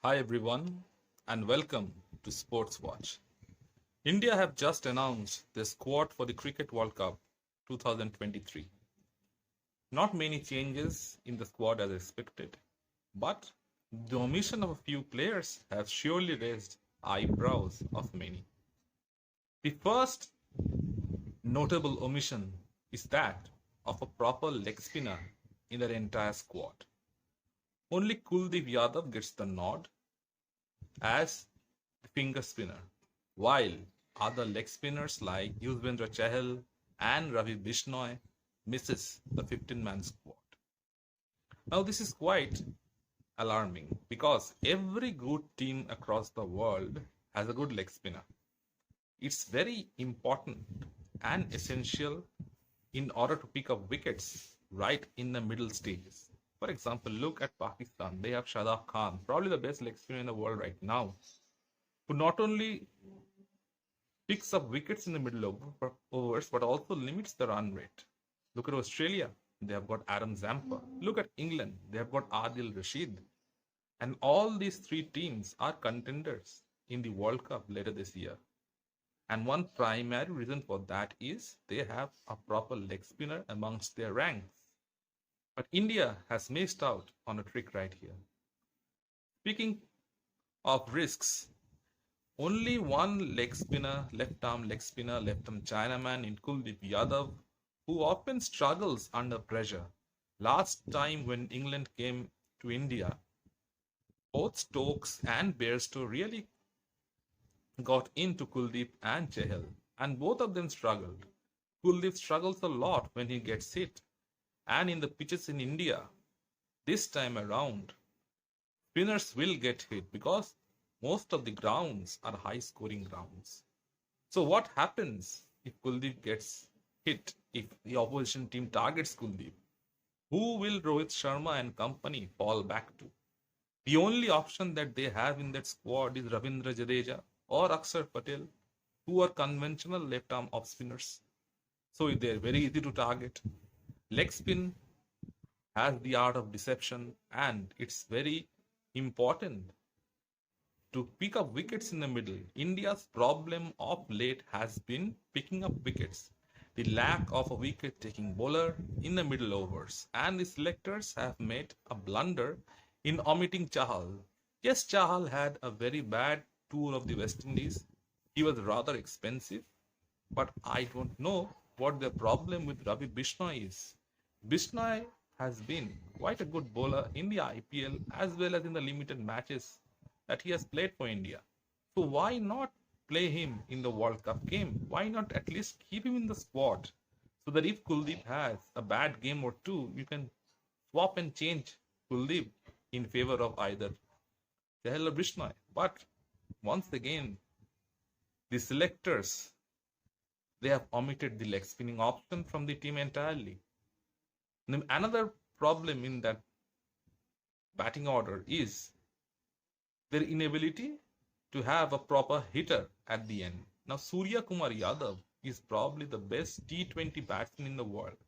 Hi everyone and welcome to Sports Watch. India have just announced their squad for the Cricket World Cup 2023. Not many changes in the squad as expected, but the omission of a few players has surely raised eyebrows of many. The first notable omission is that of a proper leg spinner in their entire squad. Only Kuldeep Yadav gets the nod as the finger spinner, while other leg spinners like Yuzvendra Chahal and Ravi Bishnoi misses the 15-man squad. Now this is quite alarming because every good team across the world has a good leg spinner. It's very important and essential in order to pick up wickets right in the middle stages. For example, look at Pakistan. They have Shadab Khan, probably the best leg spinner in the world right now, who not only picks up wickets in the middle overs but also limits the run rate. Look at Australia. They have got Adam Zampa. Look at England. They have got Adil Rashid. And all these three teams are contenders in the World Cup later this year. And one primary reason for that is they have a proper leg spinner amongst their ranks. But India has missed out on a trick right here. Speaking of risks, only one leg spinner, left arm Chinaman in Kuldeep Yadav, who often struggles under pressure. Last time when England came to India, both Stokes and Bairstow really got into Kuldeep and Chahal, and both of them struggled. Kuldeep struggles a lot when he gets hit, and in the pitches in India, this time around, spinners will get hit because most of the grounds are high scoring grounds. So what happens if Kuldeep gets hit, if the opposition team targets Kuldeep? Who will Rohit Sharma and company fall back to? The only option that they have in that squad is Ravindra Jadeja or Akshar Patel, who are conventional left arm off spinners. So they're very easy to target. Leg spin has the art of deception, and it's very important to pick up wickets in the middle. India's problem of late has been picking up wickets. The lack of a wicket taking bowler in the middle overs, and the selectors have made a blunder in omitting Chahal. Yes, Chahal had a very bad tour of the West Indies. He was rather expensive, but I don't know what the problem with Ravi Bishnoi is. Bishnoi has been quite a good bowler in the IPL as well as in the limited matches that he has played for India. So why not play him in the World Cup game? Why not at least keep him in the squad so that if Kuldeep has a bad game or two, you can swap and change Kuldeep in favor of either Chahal or Bishnoi. But once again, the selectors, they have omitted the leg spinning option from the team entirely. And another problem in that batting order is their inability to have a proper hitter at the end. Now, Suryakumar Yadav is probably the best T20 batsman in the world.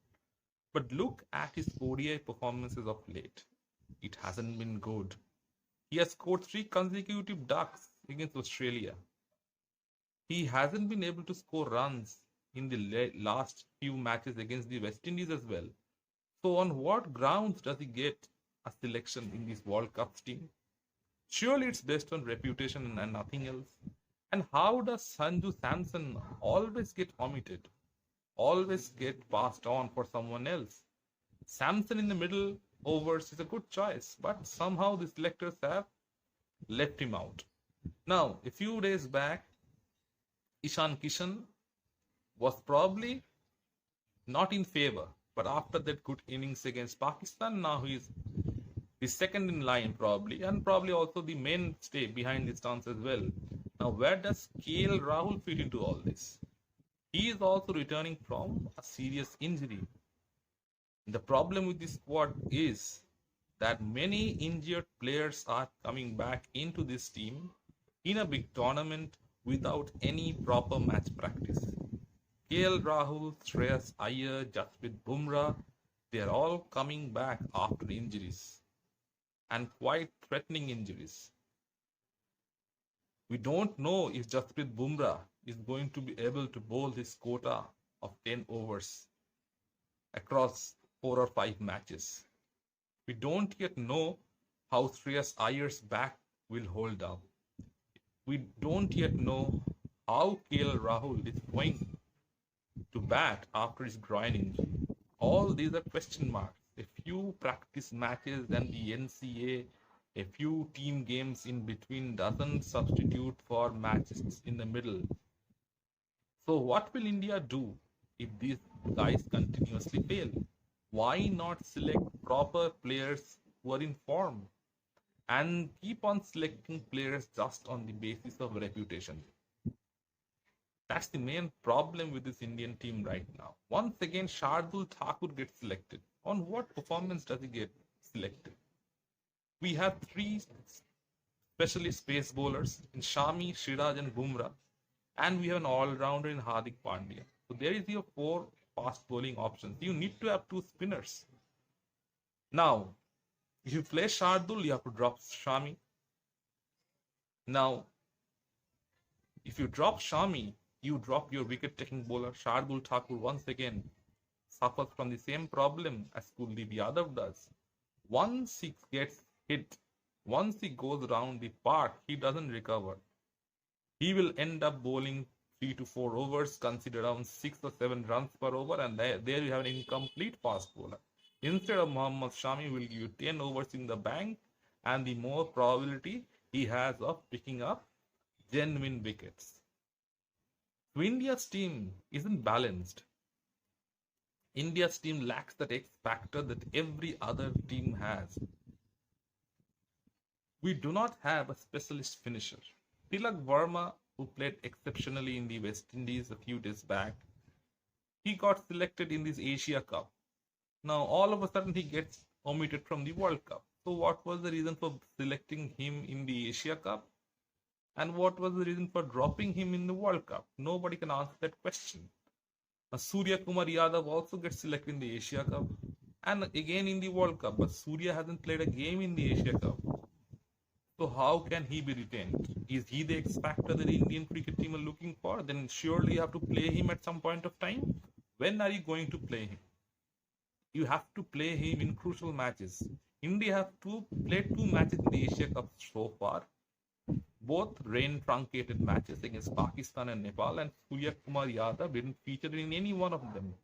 But look at his ODI performances of late. It hasn't been good. He has scored 3 consecutive ducks against Australia. He hasn't been able to score runs in the last few matches against the West Indies as well. So on what grounds does he get a selection in this World Cup team? Surely it's based on reputation and nothing else. And how does Sanju Samson always get omitted? Always get passed on for someone else? Samson in the middle overs is a good choice, but somehow the selectors have left him out. Now, a few days back, Ishan Kishan was probably not in favor, but after that good innings against Pakistan, now he is the second in line probably, and probably also the mainstay behind the stance as well. Now, where does KL Rahul fit into all this? He is also returning from a serious injury. The problem with this squad is that many injured players are coming back into this team in a big tournament without any proper match practice. KL Rahul, Shreyas Iyer, Jasprit Bumrah, they are all coming back after injuries and quite threatening injuries. We don't know if Jasprit Bumrah is going to be able to bowl his quota of 10 overs across 4 or 5 matches. We don't yet know how Shreyas Iyer's back will hold up. We don't yet know how KL Rahul is going to bat after his groin injury. All these are question marks. A few practice matches and the NCA, a few team games in between doesn't substitute for matches in the middle. So what will India do if these guys continuously fail? Why not select proper players who are in form and keep on selecting players just on the basis of reputation? That's the main problem with this Indian team right now. Once again, Shardul Thakur gets selected. On what performance does he get selected? We have three specialist pace bowlers in Shami, Siraj, and Bumrah, and we have an all-rounder in Hardik Pandya. So there is your 4 fast bowling options. You need to have 2 spinners. Now, if you play Shardul, you have to drop Shami. Now, if you drop Shami, you drop your wicket-taking bowler. Shardul Thakur once again suffers from the same problem as Kuldeep Yadav does. Once he gets hit, once he goes around the park, he doesn't recover. He will end up bowling 3 to 4 overs, consider around 6 or 7 runs per over, and there you have an incomplete fast bowler. Instead of Mohammad Shami will give you 10 overs in the bank, and the more probability he has of picking up genuine wickets. So India's team isn't balanced. India's team lacks that X factor that every other team has. We do not have a specialist finisher. Tilak Verma, who played exceptionally in the West Indies a few days back, he got selected in this Asia Cup. Now all of a sudden he gets omitted from the World Cup. So what was the reason for selecting him in the Asia Cup? And what was the reason for dropping him in the World Cup? Nobody can answer that question. Suryakumar Yadav also gets selected in the Asia Cup and again in the World Cup, but Surya hasn't played a game in the Asia Cup. So how can he be retained? Is he the X factor that the Indian cricket team are looking for? Then surely you have to play him at some point of time. When are you going to play him? You have to play him in crucial matches. India have played 2 matches in the Asia Cup so far. Both rain truncated matches against Pakistan and Nepal, and Suryakumar Yadav didn't feature in any one of them.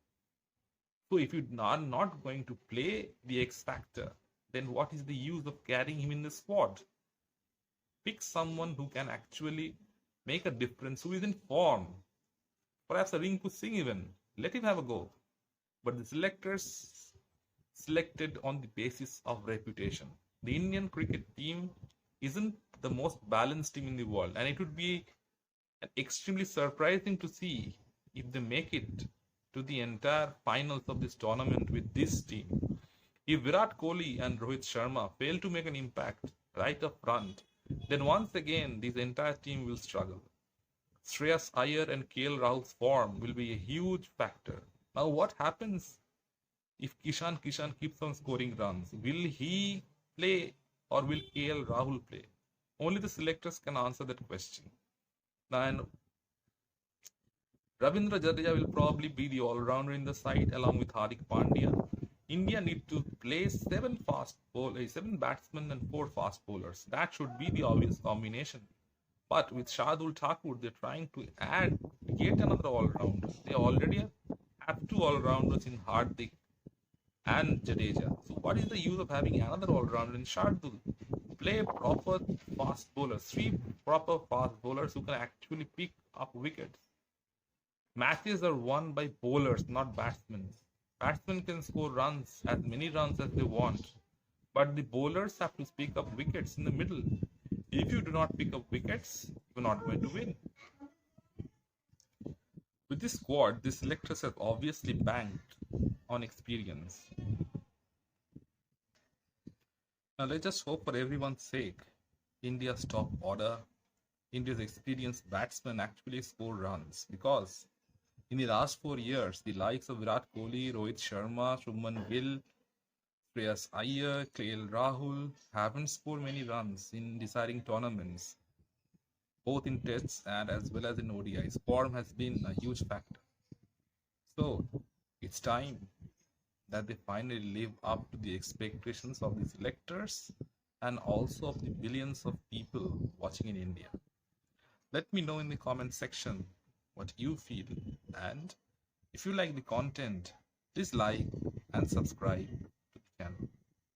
So if you are not going to play the X factor, then what is the use of carrying him in the squad? Pick someone who can actually make a difference, who is in form. Perhaps a Rinku Singh even. Let him have a go. But the selectors selected on the basis of reputation. The Indian cricket team isn't the most balanced team in the world, and it would be extremely surprising to see if they make it to the entire finals of this tournament with this team. If Virat Kohli and Rohit Sharma fail to make an impact right up front, then once again this entire team will struggle. Shreyas Iyer and KL Rahul's form will be a huge factor. Now what happens if Kishan keeps on scoring runs? Will he play or will KL Rahul play? Only the selectors can answer that question. And Ravindra Jadeja will probably be the all-rounder in the side along with Hardik Pandya. India need to play 7 batsmen and 4 fast bowlers. That should be the obvious combination. But with Shardul Thakur, they're trying to add yet another all-rounder. They already have 2 all-rounders in Hardik and Jadeja. So what is the use of having another all-rounder in Shardul? Play proper fast bowlers, 3 proper fast bowlers who can actually pick up wickets. Matches are won by bowlers, not batsmen. Batsmen can score runs, as many runs as they want, but the bowlers have to pick up wickets in the middle. If you do not pick up wickets, you're not going to win. With this squad, the selectors have obviously banked on experience. Now let's just hope for everyone's sake, India's top order, India's experienced batsmen actually score runs, because in the last 4 years, the likes of Virat Kohli, Rohit Sharma, Shubman Gill, Shreyas Iyer, KL Rahul haven't scored many runs in deciding tournaments. both in tests and as well as in ODIs. Form has been a huge factor. So it's time that they finally live up to the expectations of the selectors and also of the billions of people watching in India. Let me know in the comment section what you feel, and if you like the content, please like and subscribe to the channel.